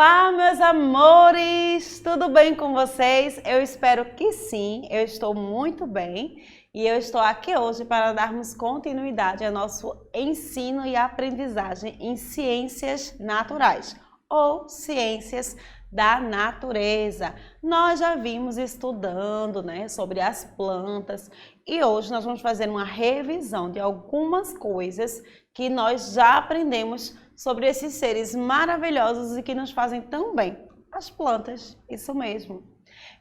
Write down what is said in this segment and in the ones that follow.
Olá, meus amores! Tudo bem com vocês? Eu espero que sim, eu estou muito bem e eu estou aqui hoje para darmos continuidade ao nosso ensino e aprendizagem em ciências naturais ou ciências da natureza. Nós já vimos estudando, sobre as plantas e hoje nós vamos fazer uma revisão de algumas coisas que nós já aprendemos sobre esses seres maravilhosos e que nos fazem tão bem, as plantas, isso mesmo.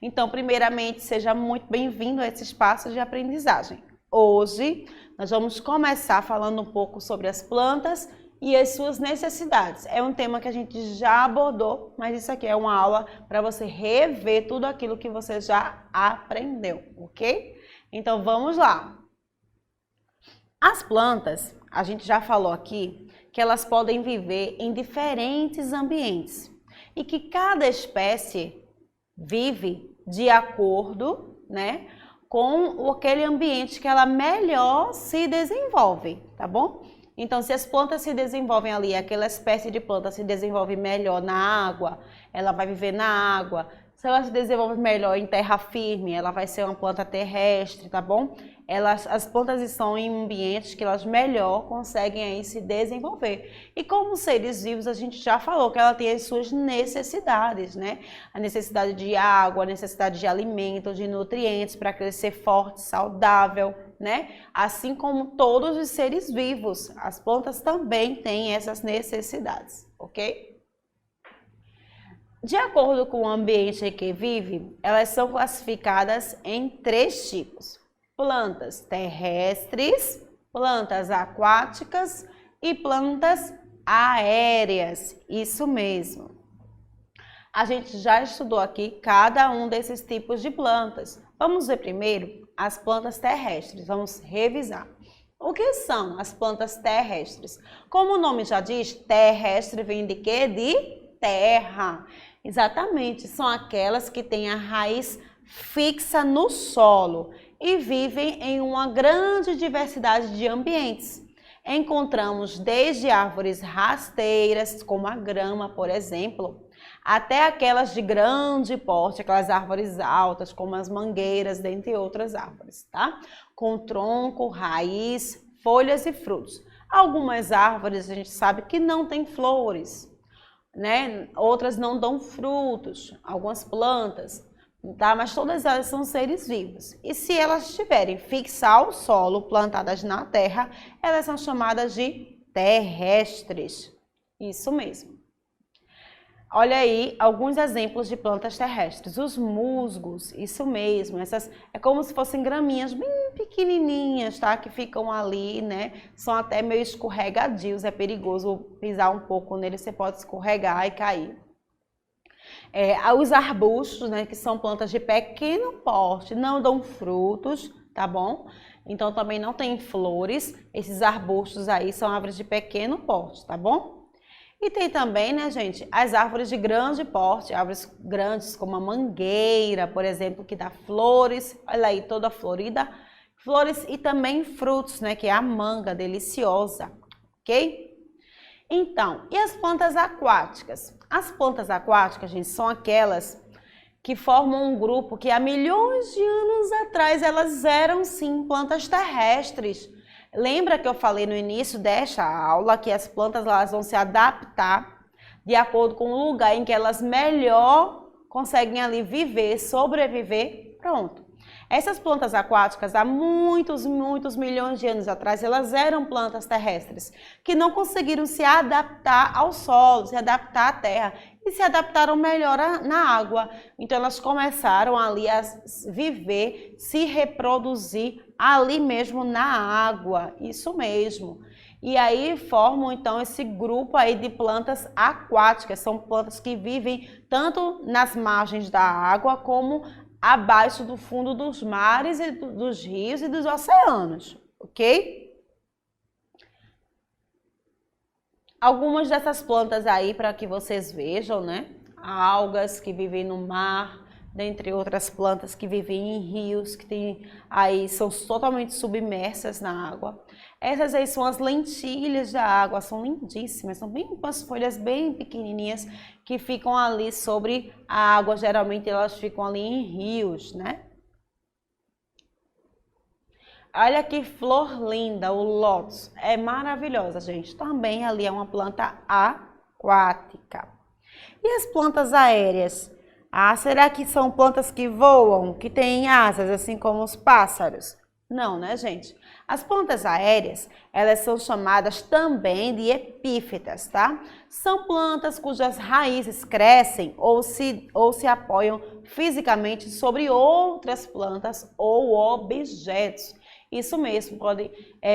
Então, primeiramente, seja muito bem-vindo a esse espaço de aprendizagem. Hoje, nós vamos começar falando um pouco sobre as plantas e as suas necessidades. É um tema que a gente já abordou, mas isso aqui é uma aula para você rever tudo aquilo que você já aprendeu, ok? Então, vamos lá. As plantas, a gente já falou aqui, que elas podem viver em diferentes ambientes e que cada espécie vive de acordo, com aquele ambiente que ela melhor se desenvolve, tá bom? Então, se as plantas se desenvolvem ali, aquela espécie de planta se desenvolve melhor na água, ela vai viver na água. Se ela se desenvolve melhor em terra firme, ela vai ser uma planta terrestre, tá bom? As plantas estão em ambientes que elas melhor conseguem aí se desenvolver. E como seres vivos, a gente já falou que ela tem as suas necessidades, A necessidade de água, a necessidade de alimento, de nutrientes para crescer forte, saudável, Assim como todos os seres vivos, as plantas também têm essas necessidades, ok? De acordo com o ambiente em que vive, elas são classificadas em 3 tipos: plantas terrestres, plantas aquáticas e plantas aéreas. Isso mesmo. A gente já estudou aqui cada um desses tipos de plantas. Vamos ver primeiro as plantas terrestres. Vamos revisar. O que são as plantas terrestres? Como o nome já diz, terrestre vem de quê? De terra. Exatamente, são aquelas que têm a raiz fixa no solo e vivem em uma grande diversidade de ambientes. Encontramos desde árvores rasteiras, como a grama, por exemplo, até aquelas de grande porte, aquelas árvores altas, como as mangueiras, dentre outras árvores, tá? Com tronco, raiz, folhas e frutos. Algumas árvores a gente sabe que não têm flores, Outras não dão frutos, algumas plantas, tá? Mas todas elas são seres vivos. E se elas estiverem fixas ao solo, plantadas na terra, elas são chamadas de terrestres. Isso mesmo. Olha aí alguns exemplos de plantas terrestres. Os musgos, isso mesmo. Essas é como se fossem graminhas bem pequenininhas, tá? Que ficam ali, São até meio escorregadios, é perigoso pisar um pouco neles, você pode escorregar e cair. Os arbustos, que são plantas de pequeno porte, não dão frutos, tá bom? Então também não tem flores. Esses arbustos aí são árvores de pequeno porte, tá bom? E tem também, gente, as árvores de grande porte, árvores grandes como a mangueira, por exemplo, que dá flores, olha aí, toda florida, flores e também frutos, que é a manga deliciosa, ok? Então, e as plantas aquáticas? As plantas aquáticas, gente, são aquelas que formam um grupo que há milhões de anos atrás elas eram sim plantas terrestres. Lembra que eu falei no início desta aula que as plantas elas vão se adaptar de acordo com o lugar em que elas melhor conseguem ali viver, sobreviver? Pronto. Essas plantas aquáticas, há muitos milhões de anos atrás, elas eram plantas terrestres que não conseguiram se adaptar ao solo, se adaptar à terra e se adaptaram melhor na água. Então elas começaram ali a viver, se reproduzir ali mesmo na água, isso mesmo. E aí formam então esse grupo aí de plantas aquáticas, são plantas que vivem tanto nas margens da água como abaixo do fundo dos mares, e dos rios e dos oceanos, ok? Algumas dessas plantas aí para que vocês vejam, algas que vivem no mar, dentre outras plantas que vivem em rios, que tem, aí são totalmente submersas na água. Essas aí são as lentilhas da água, são lindíssimas, são bem com as folhas bem pequenininhas que ficam ali sobre a água, geralmente elas ficam ali em rios, né? Olha que flor linda, o lótus, é maravilhosa, gente. Também ali é uma planta aquática. E as plantas aéreas? Ah, será que são plantas que voam, que têm asas, assim como os pássaros? Não, né, gente? As plantas aéreas, elas são chamadas também de epífitas, tá? São plantas cujas raízes crescem ou se apoiam fisicamente sobre outras plantas ou objetos. Isso mesmo, pode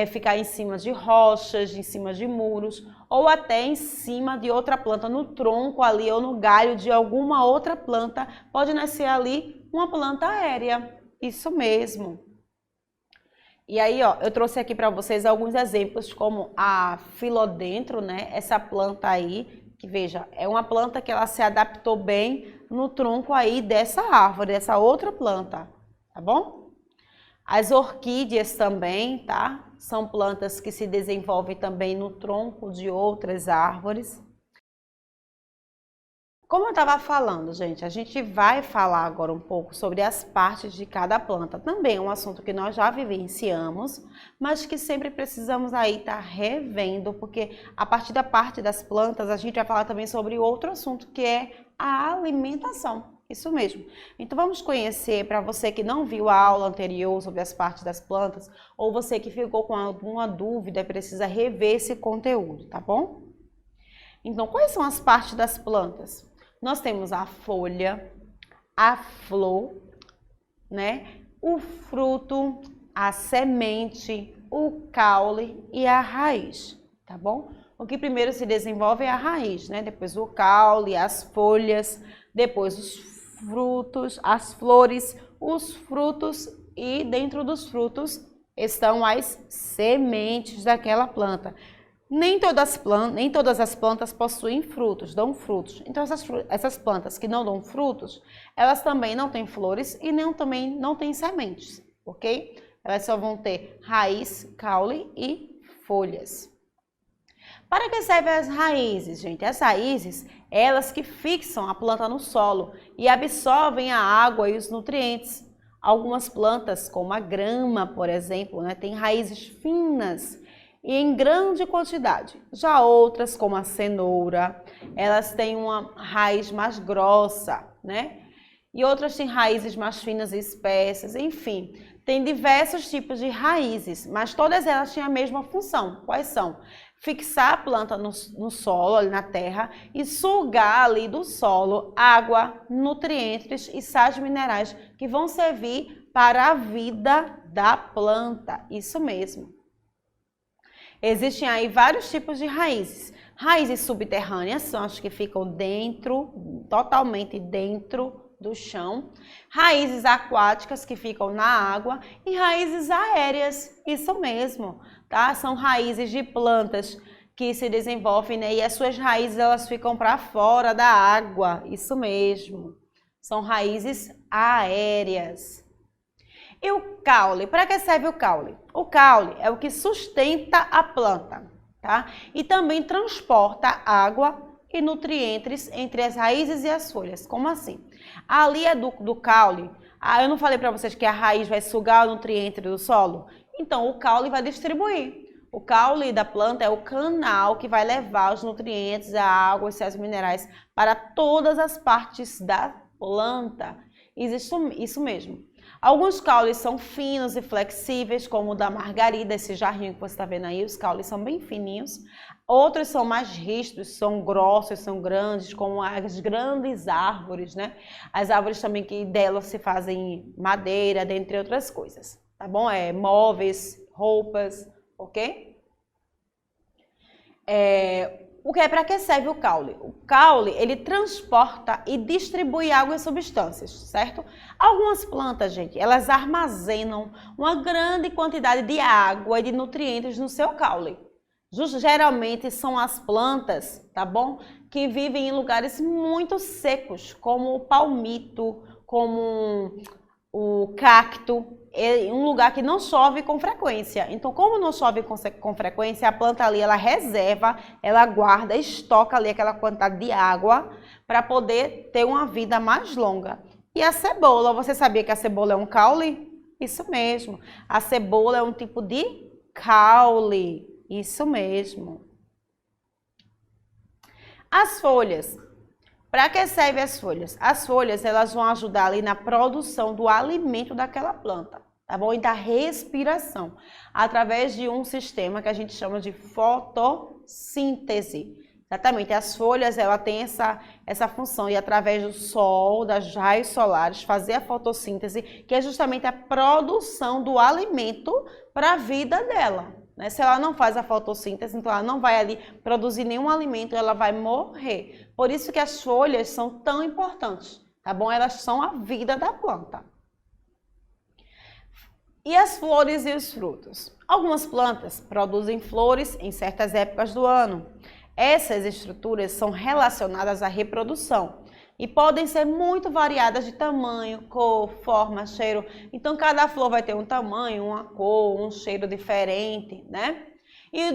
ficar em cima de rochas, em cima de muros, ou até em cima de outra planta, no tronco ali ou no galho de alguma outra planta. Pode nascer ali uma planta aérea, isso mesmo. E aí, ó, eu trouxe aqui para vocês alguns exemplos, como a filodendro, né? Essa planta aí, que veja, é uma planta que ela se adaptou bem no tronco aí dessa árvore, dessa outra planta, tá bom? As orquídeas também, tá? São plantas que se desenvolvem também no tronco de outras árvores. Como eu estava falando, gente, a gente vai falar agora um pouco sobre as partes de cada planta. Também é um assunto que nós já vivenciamos, mas que sempre precisamos aí estar revendo, porque a partir da parte das plantas a gente vai falar também sobre outro assunto, que é a alimentação. Isso mesmo. Então vamos conhecer, para você que não viu a aula anterior sobre as partes das plantas, ou você que ficou com alguma dúvida e precisa rever esse conteúdo, tá bom? Então, quais são as partes das plantas? Nós temos a folha, a flor, né? O fruto, a semente, o caule e a raiz, tá bom? O que primeiro se desenvolve é a raiz, né? Depois o caule, as folhas, depois os frutos, as flores, os frutos e dentro dos frutos estão as sementes daquela planta. Nem todas as plantas possuem frutos, dão frutos. Então essas plantas que não dão frutos, elas também não têm flores e também não têm sementes, ok? Elas só vão ter raiz, caule e folhas. Para que servem as raízes, gente? As raízes, elas que fixam a planta no solo e absorvem a água e os nutrientes. Algumas plantas, como a grama, por exemplo, né, têm raízes finas e em grande quantidade. Já outras, como a cenoura, elas têm uma raiz mais grossa, né? E outras têm raízes mais finas e espessas, enfim. Tem diversos tipos de raízes, mas todas elas têm a mesma função. Quais são? Fixar a planta no solo, ali na terra, e sugar ali do solo água, nutrientes e sais minerais que vão servir para a vida da planta. Isso mesmo. Existem aí vários tipos de raízes. Raízes subterrâneas são as que ficam dentro, totalmente dentro do chão. Raízes aquáticas que ficam na água e raízes aéreas, isso mesmo, tá? São raízes de plantas que se desenvolvem, né? E as suas raízes elas ficam para fora da água, isso mesmo. São raízes aéreas. E o caule, para que serve o caule? O caule é o que sustenta a planta, tá? E também transporta água e nutrientes entre as raízes e as folhas. Como assim? Ali é do caule. Eu não falei para vocês que a raiz vai sugar o nutriente do solo? Então, o caule vai distribuir. O caule da planta é o canal que vai levar os nutrientes, a água e sais minerais para todas as partes da planta. Existe isso mesmo. Alguns caules são finos e flexíveis, como o da margarida, esse jarrinho que você está vendo aí, os caules são bem fininhos. Outros são mais rígidos, são grossos, são grandes, como as grandes árvores, né? As árvores também que delas se fazem madeira, dentre outras coisas, tá bom? Móveis, roupas, ok? Para que serve o caule? O caule, ele transporta e distribui água e substâncias, certo? Algumas plantas, gente, elas armazenam uma grande quantidade de água e de nutrientes no seu caule. Geralmente são as plantas, tá bom? Que vivem em lugares muito secos, como o palmito, como o cacto, é um lugar que não chove com frequência. Então, como não chove com frequência, a planta ali, ela reserva, ela guarda, estoca ali aquela quantidade de água para poder ter uma vida mais longa. E a cebola, você sabia que a cebola é um caule? Isso mesmo. A cebola é um tipo de caule. Isso mesmo. As folhas. Para que servem as folhas? As folhas, elas vão ajudar ali na produção do alimento daquela planta, tá bom? E da respiração, através de um sistema que a gente chama de fotossíntese. Exatamente, as folhas, ela tem essa função e através do sol, das raios solares, fazer a fotossíntese, que é justamente a produção do alimento para a vida dela. Né? Se ela não faz a fotossíntese, então ela não vai ali produzir nenhum alimento, ela vai morrer. Por isso que as folhas são tão importantes, tá bom? Elas são a vida da planta. E as flores e os frutos? Algumas plantas produzem flores em certas épocas do ano. Essas estruturas são relacionadas à reprodução e podem ser muito variadas de tamanho, cor, forma, cheiro. Então, cada flor vai ter um tamanho, uma cor, um cheiro diferente, né? E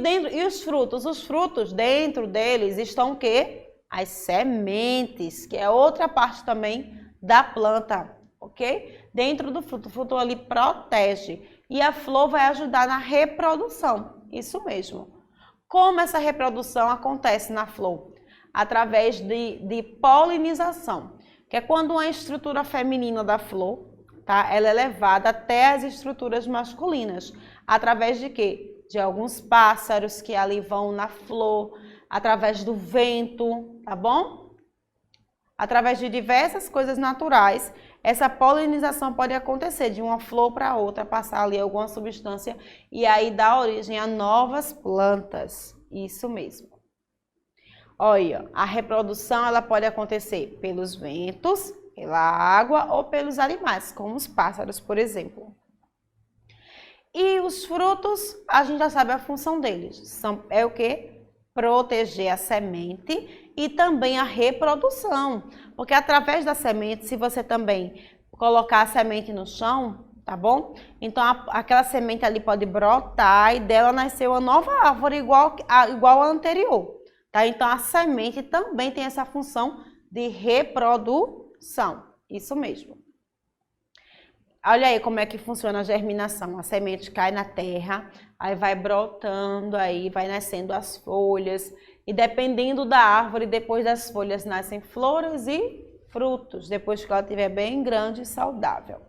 os frutos? Os frutos, dentro deles estão o quê? As sementes, que é outra parte também da planta, ok? Dentro do fruto, o fruto ali protege e a flor vai ajudar na reprodução, isso mesmo. Como essa reprodução acontece na flor? Através de polinização, que é quando uma estrutura feminina da flor, tá? Ela é levada até as estruturas masculinas. Através de quê? De alguns pássaros que ali vão na flor, através do vento, tá bom? Através de diversas coisas naturais, essa polinização pode acontecer de uma flor para outra, passar ali alguma substância e aí dar origem a novas plantas. Isso mesmo. Olha, a reprodução ela pode acontecer pelos ventos, pela água ou pelos animais, como os pássaros, por exemplo. E os frutos, a gente já sabe a função deles. É o quê? Proteger a semente e também a reprodução. Porque através da semente, se você também colocar a semente no chão, tá bom? Então aquela semente ali pode brotar e dela nascer uma nova árvore igual a anterior. Tá? Então, a semente também tem essa função de reprodução. Isso mesmo. Olha aí como é que funciona a germinação. A semente cai na terra, aí vai brotando, aí vai nascendo as folhas. E dependendo da árvore, depois das folhas nascem flores e frutos, depois que ela estiver bem grande e saudável.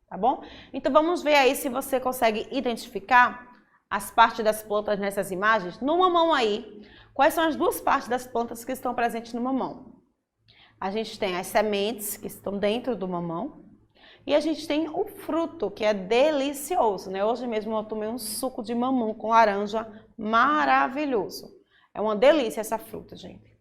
Tá bom? Então, vamos ver aí se você consegue identificar as partes das plantas nessas imagens. No mamão aí, quais são as duas partes das plantas que estão presentes no mamão? A gente tem as sementes que estão dentro do mamão e a gente tem o fruto, que é delicioso, né? Hoje mesmo eu tomei um suco de mamão com laranja maravilhoso. É uma delícia essa fruta, gente.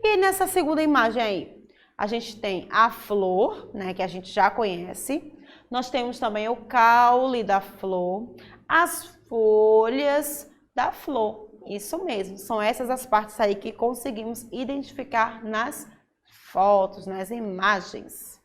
E nessa segunda imagem aí, a gente tem a flor, né, que a gente já conhece. Nós temos também o caule da flor, as folhas da flor. Isso mesmo, são essas as partes aí que conseguimos identificar nas fotos, nas imagens.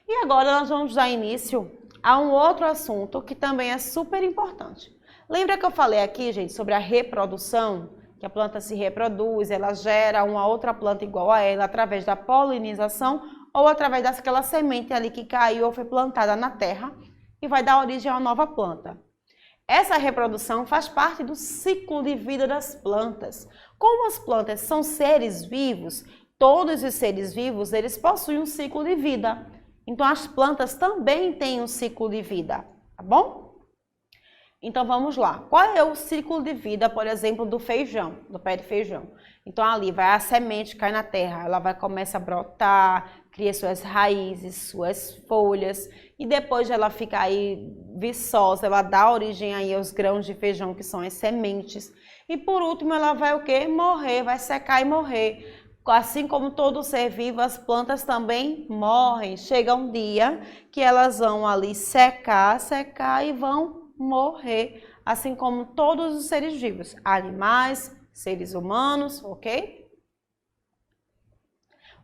E agora nós vamos dar início a um outro assunto que também é super importante. Lembra que eu falei aqui, gente, sobre a reprodução? Que a planta se reproduz, ela gera uma outra planta igual a ela através da polinização ou através daquela semente ali que caiu ou foi plantada na terra e vai dar origem a uma nova planta. Essa reprodução faz parte do ciclo de vida das plantas. Como as plantas são seres vivos, todos os seres vivos, eles possuem um ciclo de vida. Então, as plantas também têm um ciclo de vida, tá bom? Então, vamos lá. Qual é o ciclo de vida, por exemplo, do feijão, do pé de feijão? Então, ali vai a semente, cai na terra, ela vai começar a brotar, cria suas raízes, suas folhas, e depois ela fica aí viçosa, ela dá origem aí aos grãos de feijão, que são as sementes. E por último, ela vai o quê? Morrer, vai secar e morrer. Assim como todo ser vivo, as plantas também morrem. Chega um dia que elas vão ali secar e vão morrer, assim como todos os seres vivos, animais, seres humanos, ok?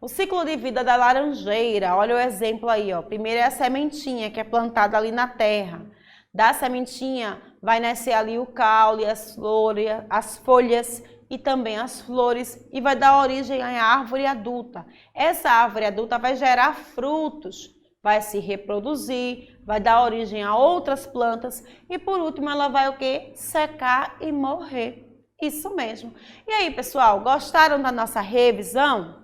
O ciclo de vida da laranjeira, olha o exemplo aí, ó. Primeiro é a sementinha que é plantada ali na terra. Da sementinha vai nascer ali o caule, as folhas e também as flores e vai dar origem à árvore adulta. Essa árvore adulta vai gerar frutos, vai se reproduzir, vai dar origem a outras plantas e por último ela vai o quê? Secar e morrer. Isso mesmo. E aí, pessoal, gostaram da nossa revisão?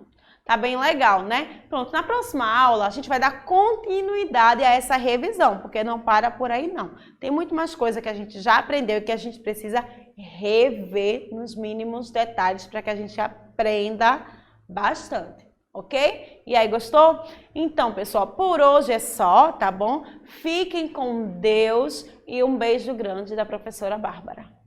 Tá bem legal, né? Pronto, na próxima aula a gente vai dar continuidade a essa revisão, porque não para por aí não. Tem muito mais coisa que a gente já aprendeu e que a gente precisa rever nos mínimos detalhes para que a gente aprenda bastante, ok? E aí, gostou? Então, pessoal, por hoje é só, tá bom? Fiquem com Deus e um beijo grande da professora Bárbara.